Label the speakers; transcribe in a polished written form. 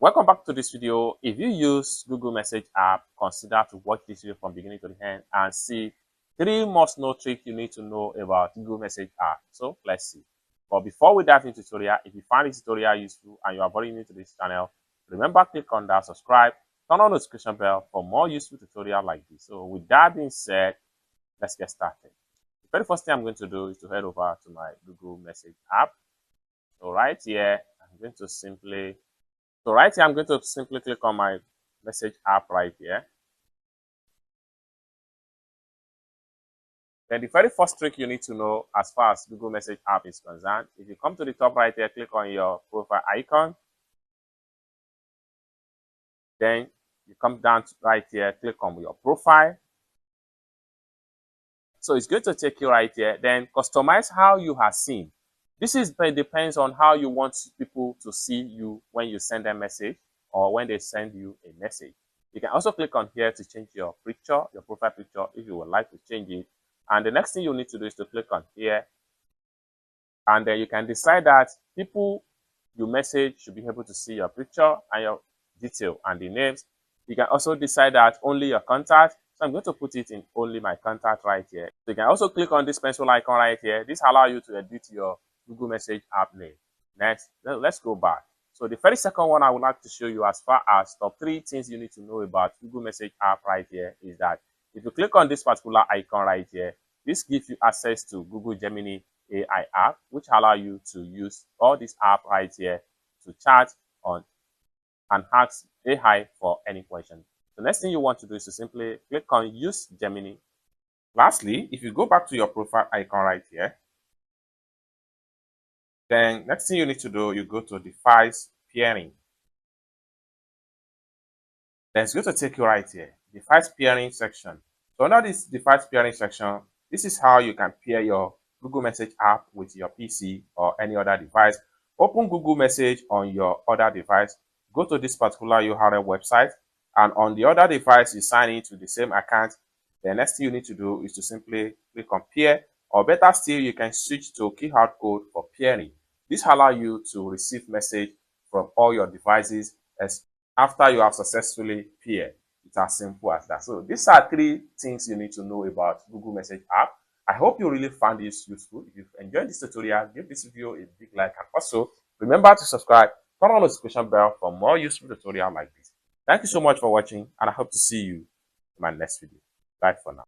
Speaker 1: Welcome back to this video. If you use Google Message app, consider to watch this video from beginning to the end and see 3 must-know tricks you need to know about Google Message app. So let's see. But before we dive into the tutorial, if you find this tutorial useful and you are very new to this channel, remember click on that subscribe, turn on the notification bell for more useful tutorials like this. So with that being said, let's get started. The very first thing I'm going to do is to head over to my Google Message app. So right here, I'm going to simply click on my message app right here. Then the very first trick you need to know as far as Google Message app is concerned, if you come to the top right here, click on your profile icon. Then you come down to right here, click on your profile. So it's going to take you right here. Then customize how you are seen. This depends on how you want people to see you when you send a message or when they send you a message. You can also click on here to change your picture, your profile picture, if you would like to change it. And the next thing you need to do is to click on here. And then you can decide that people you message should be able to see your picture and your detail and the names. You can also decide that only your contact. So I'm going to put it in only my contact right here. So you can also click on this pencil icon right here. This allows you to edit your Google Message app name. Next, let's go back. So the very second one I would like to show you as far as top 3 things you need to know about Google Message app right here is that if you click on this particular icon right here, this gives you access to Google Gemini AI app, which allow you to use all this app right here to chat on and ask AI for any question. The next thing you want to do is to simply click on use Gemini. Lastly, if you go back to your profile icon right here, then next thing you need to do, you go to device pairing. Then it's going to take you right here, device pairing section. So under this device pairing section, this is how you can pair your Google Message app with your PC or any other device. Open Google Message on your other device. Go to this particular URL website, and on the other device, you sign into the same account. The next thing you need to do is to simply click on pair, or better still, you can switch to QR code for pairing. This allows you to receive message from all your devices as after you have successfully paired. It's as simple as that. So these are 3 things you need to know about Google Message app. I hope you really found this useful. If you've enjoyed this tutorial, give this video a big like, and also remember to subscribe, turn on the notification bell for more useful tutorials like this. Thank you so much for watching, and I hope to see you in my next video. Bye for now.